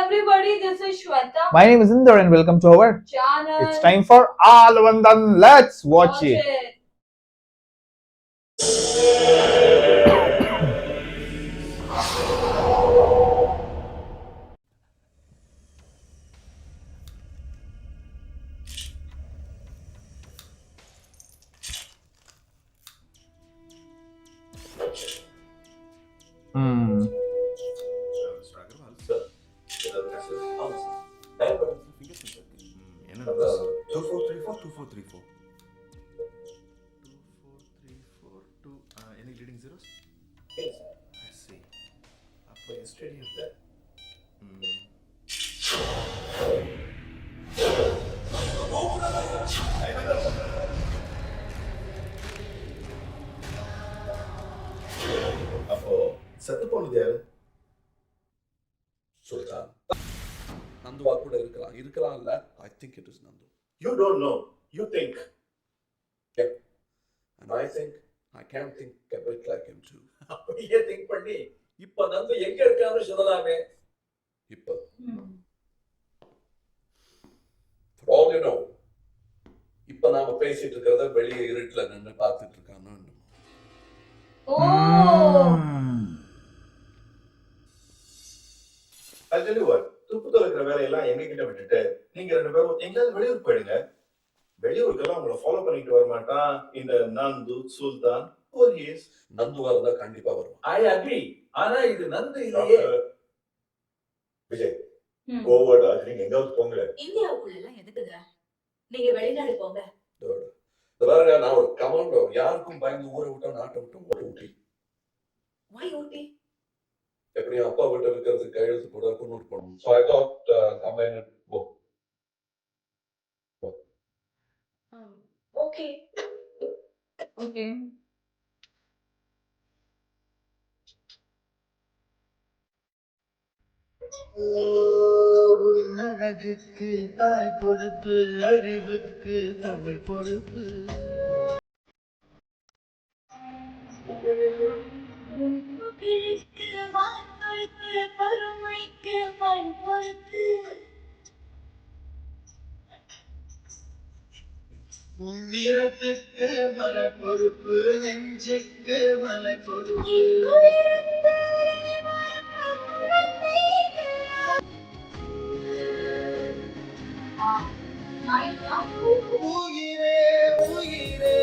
everybody, this is Shweta. My name is Inder and welcome to our channel. It's time for Alavandan. Let's watch it. Number 2434 any leading zeros? Yes. I see. Up yesterday there. அப்போ செத்து போனது யாரு? சுல்தான். நந்துவா கூட இருக்கலாம்ல. I think it is Nandu. You don't know. You think. Yeah. And I think I can think a bit like him too. அப்படியே think பண்ணி இப்ப நந்து எங்க இருக்கான்னு சொல்லலாமே. இப்ப. For all you know. இப்ப நாம பேசிட்டு இருக்கிறத வெளியே இருட்டுல நின்னு பார்த்துட்டு இருக்கானோ. I'll tell you what. துப்பு துவைக்கிற வேலையெல்லாம் எங்க கிட்ட விட்டுட்டு நீங்க ரெண்டு பேரும் எங்கேயாவது வெளியூர் போயிடுங்க. வெளியூருக்கெல்லாம் உங்களை ஃபாலோ பண்ணிட்டு வர மாட்டான் இந்த நந்து சுல்தான் போலீஸ். நந்து வரதா கண்டிப்பா வரும். I agree. ஆனா இது நந்து இல்லையே. விஜய் கோவா டார்ஜிலிங் எங்காவது போங்க. இந்தியாவுக்குள்ள எல்லாம் எதுக்குங்க? நீங்க வெளிநாடு போங்க. பாருங்க நான் ஒரு கமாண்டோ. யாருக்கும் பயந்து ஊரை விட்டா நாட்டை விட்டு ஊட்டி. Why ஊட்டி? எப்படியும் அப்பா வீட்டை இருக்கிறதுக்கு கையெழுத்து போட கொண்டு போகணும். So I thought combine it both. Okay. Okay. அழகுக்கு தாய் பொறுப்பு, அறிவுக்கு தமிழ் பொறுப்பு. பொறுமைக்கு மண் பொறுப்பு. வீரத்துக்கு மலை பொறுப்பு, நெஞ்சுக்கு மலை பொறுப்பு. உயிரே உயிரே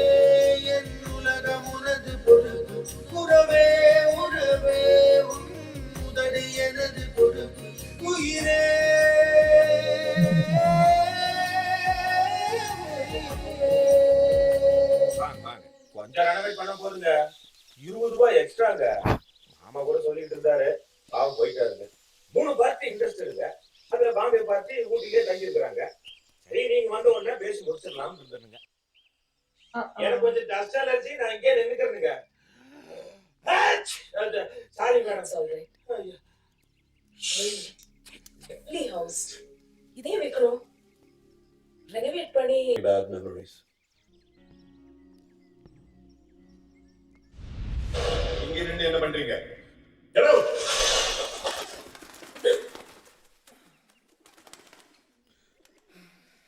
என் உலகம் உனது பொறுப்பு. உறவே உறவே உன் உதடு எனது பொறுப்பு. உயிரே கொஞ்சம் ரெனோவேட் பண்ண போதுங்க. 20 ரூபாய் எக்ஸ்ட்ராங்க. மாமா கூட சொல்லிட்டு இருந்தாரு. பாவம் போயிட்டாருங்க. 3 பார்ட்டி இன்ட்ரெஸ்ட் இருக்கு. அதுல பாம்பே பார்ட்டி ஊட்டிக்கே தங்கி இருக்கிறாங்க. சரி நீங்க வந்த உடனே பேசி முடிச்சிடலாம்னு இருந்துருங்க. எனக்கு கொஞ்சம் டஸ்ட் அலர்ஜி. நான் இங்கே நின்னுக்கிறேனுங்க. Sorry madam. Sorry. Lee house. இதே வைக்கிறோம். ரெனோவேட் பண்ணி bad memories. இங்க நின்னு என்ன பண்றீங்க? Get out.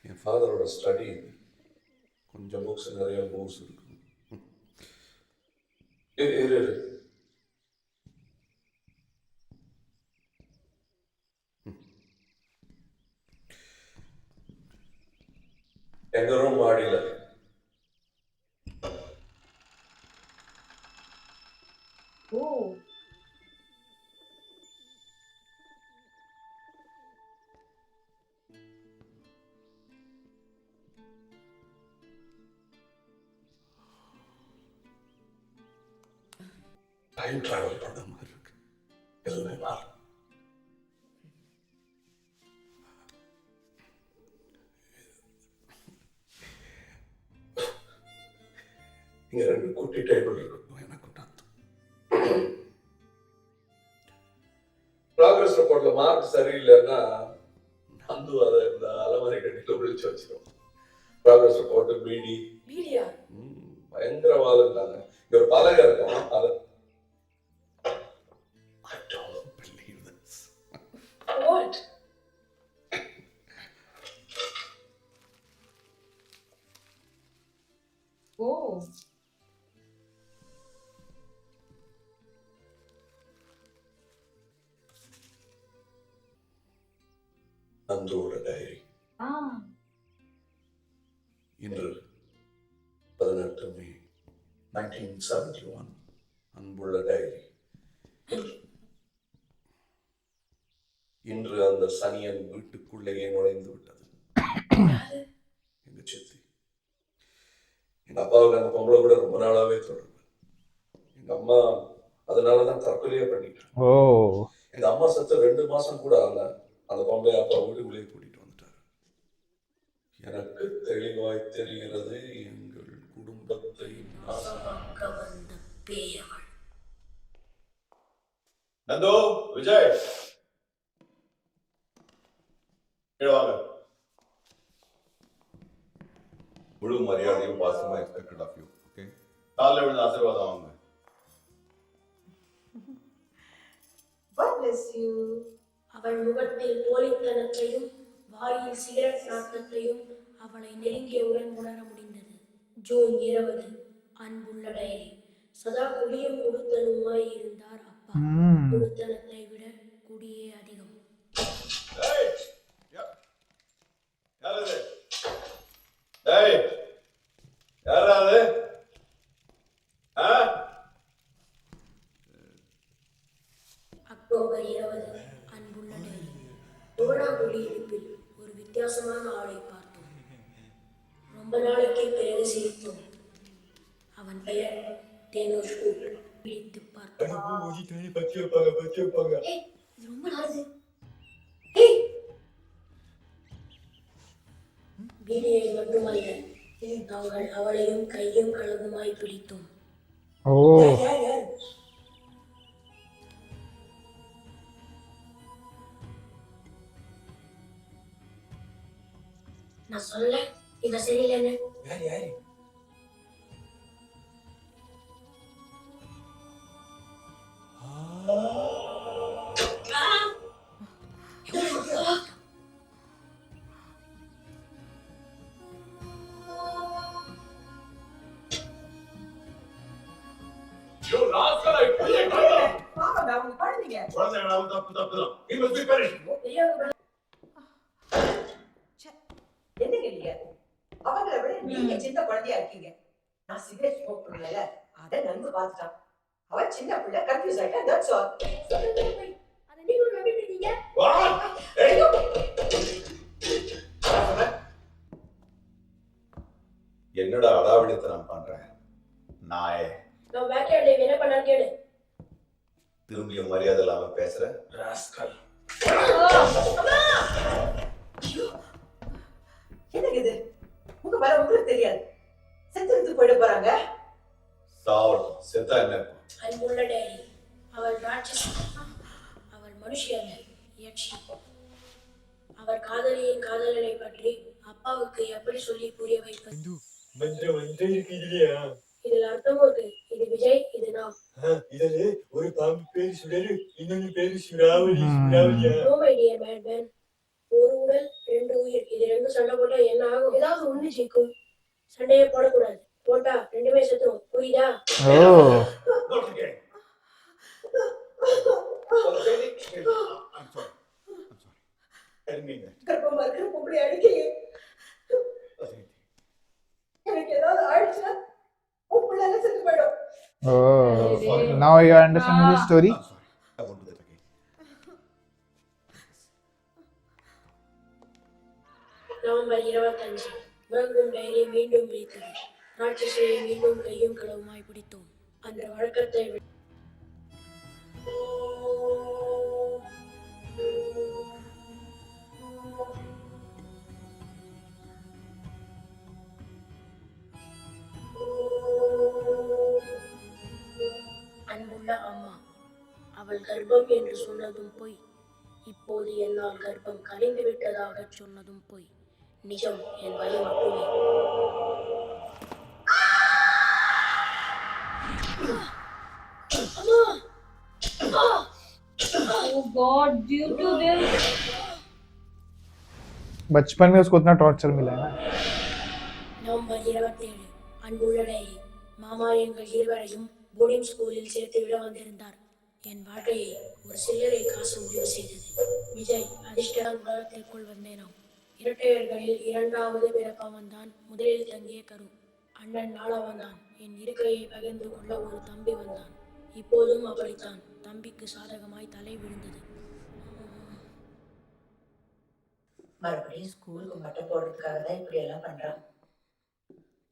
என் ஃபாதரோட ஸ்டடி கொஞ்சம் புக்ஸ் நிறைய புக்ஸ் இருக்கு. எங்க ரூம் மாடியில. டைம் டிராவல் பண்ண மாதிரி இருக்கு. எதுவுமே மாறும். இங்க 2 குட்டி டேபிள் இருக்கும். எனக்கு ப்ராக்ரஸ் ரிப்போர்ட்ல மார்க் சரியில்லைன்னா நந்து அதை இந்த அலமாரி கட்டில ஒழிச்சு வச்சிடும். ப்ராக்ரஸ் ரிப்போர்ட் மீடியா பயங்கரவாதம் இருந்தாங்க. இங்க ஒரு பலகை இருக்கும். அதை I don't believe this. What? நந்துவோட டைரி. ஆ, இன்று 18 மே 1971. அன்புள்ள டைரி. இன்று அந்த சனியன் வீட்டுக்குள்ளேயே நுழைந்து விட்டது. எங்க சித்தி. எங்க அப்பாவுக்கு அந்த பொம்பளை கூட ரொம்ப நாளாவே தொடர்பு. எங்க அம்மா அதனாலதான் தற்கொலையே பண்ணிட்டாங்க. ஓ, எங்க அம்மா செத்து 2 மாசம் கூட ஆகல, அந்த பொம்பளை அப்பா வீட்டுக்குள்ளேயே கூட்டிட்டு வந்துட்டாரு. எனக்கு தெளிவாய் தெரிகிறது, எங்கள் குடும்பத்தை நாசமாக்க வந்த பேயவள். நந்தோ, விஜய், கீழே வாங்க. முழு மரியாதையும் பாசமா எக்ஸ்பெக்டட் ஆஃப் யூ. ஓகே, காலைல விழுந்து ஆசீர்வாதம் வாங்க. God bless you. அவள் முகத்தில் போலித்தனத்தையும் வாயில் சிகரெட் நாட்டத்தையும் அவளை நெருங்கியவுடன் உணர முடிந்தது. ஜூன் 20. அன்புள்ள டைரி. சதா குடியும் கொடுத்தனுமாய் இருந்தார் அப்பா. கொடுத்தனத்தை விட குடியே அதிகம். டேய், யார் அது? டேய், யார் அது? அக்டோபர் 20. அன்புள்ள டைரி. துவடா குடியிருப்பில் ஒரு வித்தியாசமான ஆளை பார்த்தோம். ரொம்ப நாளைக்கு பிறகு சிரித்தோம். அவன் பெயர் தேனோஷ்கு. பிடித்து பார்த்தோம். ஏய், இது ரொம்ப நல்லது. ஏய், வீடியை மட்டுமல்ல, நாங்கள் அவளையும் கையும் களவுமாய் பிடித்தோம். ஓ, நான் சொல்ல இத சரியில்லைன்னு. You rascal, I pull it down. பாவம், அவங்க குழந்தைங்க. குழந்தைங்களாவும் தப்புதான். He must be punished. பெரியவங்க என்ன கேட்டீங்க? அவங்களை விட நீங்க சின்ன குழந்தையா இருக்கீங்க. நான் சிகரெட் ஸ்மோக் பண்ணல, அதை நன்கு பார்த்துட்டான். அவன் சின்ன பிள்ளை, கன்ஃபியூஸ் ஆயிட்டா, that's all. அதை நீங்க நம்பிட்டு இருக்கீங்க. What? ஏய், என்னடா அடாவடித்தனம் பண்றேன் நாயே? நான் பேக்யார்ட்ல என்ன பண்ணா கேளு. திரும்பியும் மரியாதை இல்லாம பேசுற ராஸ்கல். என்னங்க இது? உங்க மேல உங்களுக்கு தெரியாது. செத்து போயிட போறாங்க. சாவட்டும், செத்தா என்ன? அன்புள்ள டைரி. அவள் ராட்சசி. அவள் மனுஷியல்ல, யட்சி. அவர் காதலியின் காதலனை பற்றி அப்பாவுக்கு எப்படி சொல்லி புரிய வைப்பது? இதில் அர்த்தம் இருக்கு. இது விஜய், இது நான். இதுல ஒரு பாம்பு பேரு சுடரு, இன்னொன்னு பேரு சுடாவளி. No my dear madman. ஒரு உடல் 2 உயிர். இது 2 சண்டை போட்டா என்ன ஆகும்? ஏதாவது ஒண்ணு ஜெயிக்கும். சண்டையே போடக்கூடாது. போட்டா 2மே செத்துரும். புரியுதா? ஓ, Not again. I'm sorry. I didn't mean that. கர்ப்பமா இருக்கிற பொம்பளை அடிக்கீங்க. எனக்கு ஏதாவது ஆயிடுச்சுன்னா உன் பிள்ளை செத்து போயிடும். oh. Now you are understanding the story. I'm sorry. I won't do that again. November 25. உறங்கும் டைரி மீண்டும் விழித்தது. ராட்சசியை மீண்டும் கையும் களவுமாய் பிடித்தோம். அந்த வழக்கத்தை அன்புள்ள அம்மா. அவள் கர்ப்பம் என்று சொன்னதும் பொய். இப்போது என்னால் கர்ப்பம் கலைந்து விட்டதாக சொன்னதும் பொய். நிஜம் என் வழி மட்டுமே. Oh God, due to this. बचपन में उसको उतना टॉर्चर मिला है ना. நவம்பர் 27. அன்புள்ள டைரி. மாமா எங்கள் இருவரையும் போர்டிங் ஸ்கூலில் சேர்த்து விட வந்திருந்தார். என் வாழ்க்கையை ஒரு சில்லறை காசு முடிவு செய்தது. விஜய் அதிர்ஷ்ட நான் உலகத்திற்குள் வந்தேனாம். இரட்டையர்களில் இரண்டாவது பிறப்பவன் தான் முதலில் தங்கிய கரு. அண்ணன் நாள வந்தான். என் இருக்கையை பகிர்ந்து கொள்ள ஒரு தம்பி வந்தான். இப்போதும் அப்படித்தான். தம்பிக்கு சாதகமாய் தலை விழுந்தது. மறுபடியும் ஸ்கூலுக்கு மட்டும் போடுறதுக்காக தான் இப்படி எல்லாம் பண்றான்.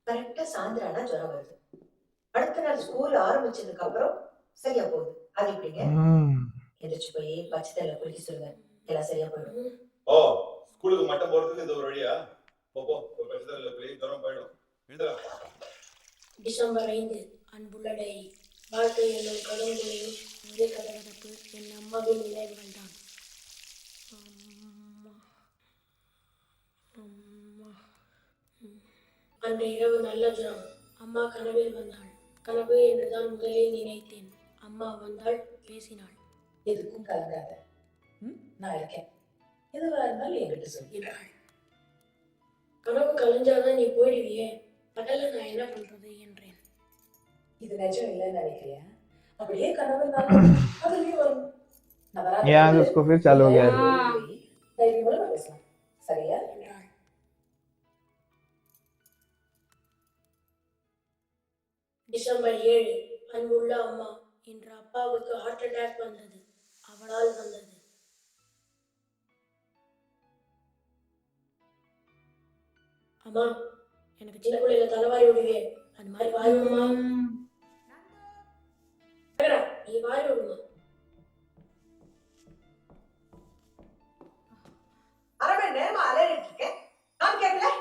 கரெக்டா சாயந்தரானா ஜுரம் வருது. அடுத்த நாள் ஸ்கூல் ஆரம்பிச்சதுக்கு அப்புறம் சரியா போகுது. அது எப்படிங்க? எந்திரிச்சு போய் பச்சை தண்ணில குளிக்க சொல்லுங்க, எல்லாம் சரியா போயிடும். ஓ, ஸ்கூலுக்கு மட்டும் போறதுக்கு இது ஒரு வழியா? போ பச்சைதல்ல போய் ஜுரம் போயிடும். எழுதுடா. டிசம்பர் 5. அன்புள்ள டைரி. வாழ்க்கை என்னும் கடுங்குலையும் ஒரே கதகதப்பு என் அம்மாவின் நினைவுகள் தான். அன்று இரவு நல்ல ஜுரம். அம்மா கனவில் வந்தாள். கனவு என்றுதான் முதலில் நினைத்தேன். அம்மா வந்தாள், பேசினாள். எதுக்கும் கலங்காத, நான் இருக்கேன், எதுவா இருந்தாலும் என்கிட்ட சொல்லு என்றாள். கனவு கலைஞ்சாதான் நீ போயிடுவியே, பகல்ல நான் என்ன பண்றது என்றேன். இது நிஜம் இல்லைன்னு நினைக்கிறியா? அப்படியே கனவு அதுலயும் வரும். यहाँ से उसको फिर चालू हो गया தைரியமா பேசலாம், சரியா? என்றாள். டிசம்பர் 7. அன்புள்ள அம்மா. இன்று அப்பாவுக்கு ஹார்ட் அட்டாக் வந்தது. அவளால் வந்தது. அம்மா, எனக்கு சின்ன பிள்ளைல தலைவாரி விடுவே, அது மாதிரி வாரி விடுமா? நீ வாரி விடுமா? அரை மணி நேரமா அலையிட்டு இருக்கேன், நான் கேட்கல.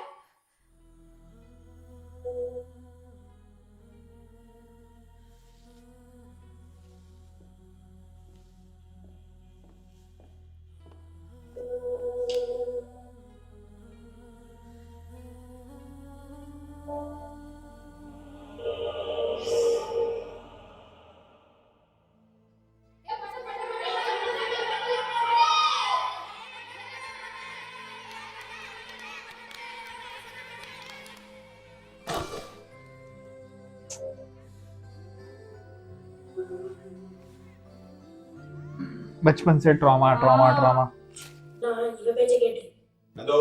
बचपन से ट्रॉमा ट्रॉमा ट्रॉमा நான் இவ பேச்ச கேட்டு நந்தோ,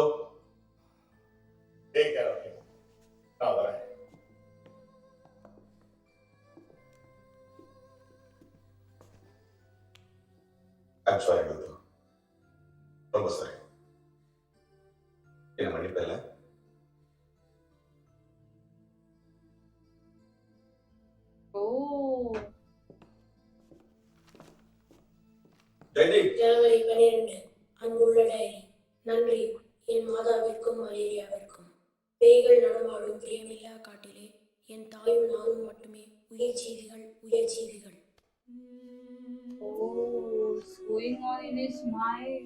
டேக் கேர் ஆஃப் ஹிம். நான் வரேன். ஐம் சாரி நந்தோ, ரொம்ப சாரி. என்ன மன்னிப்பேல? ஜெயதீப், ஜனவரி 12. அன்புள்ள டைரி. நன்றி என் மாதாவிற்கும் மலேரியாவிற்கும். பேய்கள் நடமாடும் பிரியமில்லா காட்டிலே என் தாயும் நானும் மட்டுமே உயிர் ஜீவிகள். What's going on in his mind?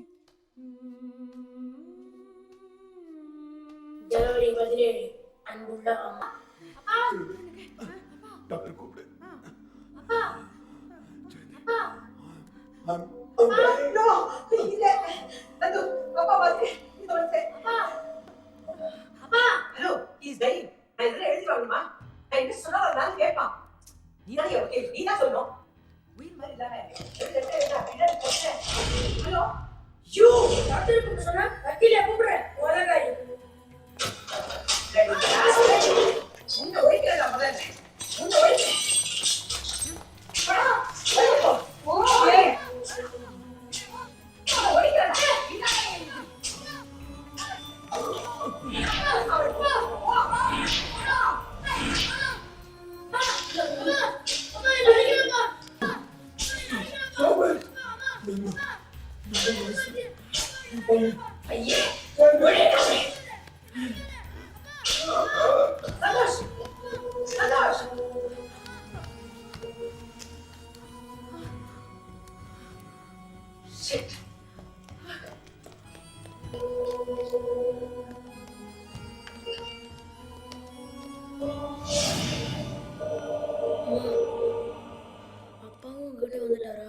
ஜனவரி 17. அன்புள்ள அம்மா. டாக்டர் கூப்பிடு. No, இல்ல. நந்து, அப்பா வந்து இது வந்து. அப்பா. ஹலோ, இஸ் டை. நான் இதெல்லாம் எழுதி வாங்கணுமா? நான் என்ன சொன்னா ஒரு நாள் கேட்பான். நீதான் ஓகே, நீதான் சொல்லணும். உயிர் மாதிரி இல்லாம ஹலோ யூ டாக்டர் கூப்பிட சொன்னா வக்கீல கூப்பிடுறேன். உலகாரி. உன்னை ஒழிக்கிறதா முதல்ல? உன்னை ஒழிக்க. ஐயே சந்தோஷ் சந்தோஷ் shit அப்பாவும் கிட்ட வந்துட்டாரா?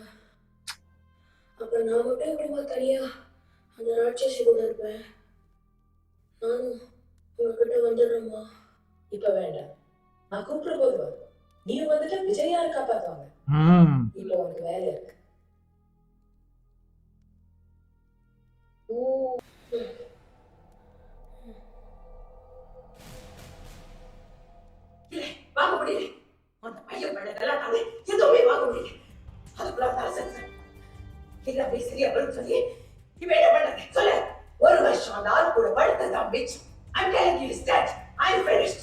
அப்ப நான் மட்டும் எப்படிமா தனியா அந்த ராட்சசி கூட இருப்பேன்? நானும் உங்ககிட்ட வந்துடுறேம்மா. இப்ப வேண்டாம், நான் கூப்பிடுற போது வரும். நீ வந்துட்டு விஜயாரு காப்பாத்துவாங்க. இப்ப உனக்கு வேலை இருக்கு. Oh, இவன் என்ன பண்றது சொல்லு. ஒரு வருஷம் அந்த ஆள் கூட படுத்ததான் bitch. I'm telling you is dead. I'm finished.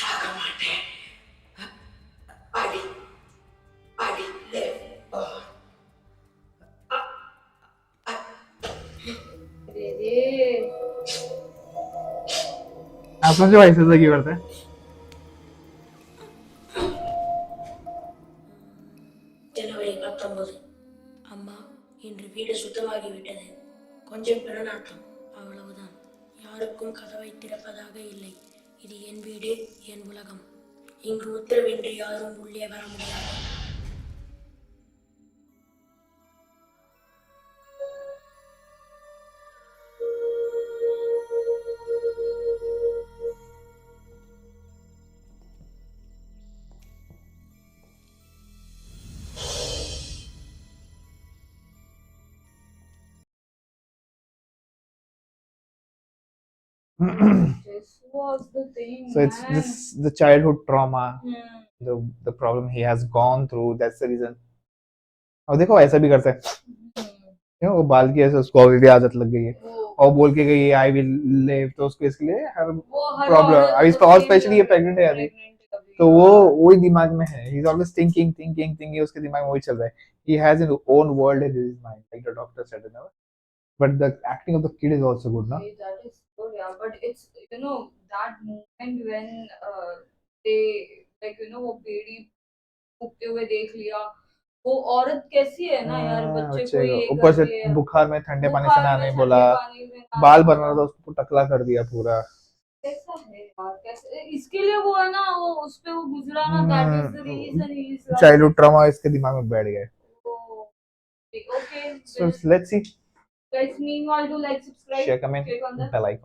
சாக மாட்டேன். I will live. आप समझो ऐसे से क्यों करते हैं ஜனவரி 19. அம்மா, இன்று வீடு சுத்தமாகிவிட்டது. கொஞ்சம் பெருநாட்டம், அவ்வளவுதான். யாருக்கும் கதவை திறப்பதாக இல்லை. இது என் வீடு, என் உலகம். இங்கு உத்தரவின்றி யாரும் உள்ளே வர முடியாது. This was the thing. so it's man. this the childhood trauma Hmm. the problem he has gone through, that's the reason. और देखो ऐसा भी करते हैं Hmm. वो बाल की ऐसे उसको ऑलरेडी आदत लग गई है वो और बोल के गई आई विल लिव, तो उसको इसके लिए हर वो हर प्रॉब्लम औरत अभी को और same स्पेशली ये है, प्रेग्नेंट है अभी, pregnant है अभी, तो हाँ। वो वही दिमाग में है, ही इज ऑलवेज थिंकिंग उसके दिमाग में वही चल रहा है, he has his own world in his mind like the doctor said in but the acting of the kid is also good, no? Okay, that is good, yeah. But it's, you know, that moment when they, like, you know, वो बेड़ी फूकते हुए देख लिया, वो औरत कैसी है ना यार, बच्चे को ये ऊपर से करती है, बुखार में ठंडे पानी से बुखार में नहाने ठंडे बोला, पानी में नहाने बाल बनना बोला। था उसको टकला कर दिया पूरा। कैसा है यार, कैसे इसके लिए वो है ना, वो उस पे वो गुजरा ना, that is the reason he is like childhood trauma इसके दिमाग में बैठ गया है। okay, So let's see, guys, meanwhile do like, subscribe, share, comment, click on the bell icon.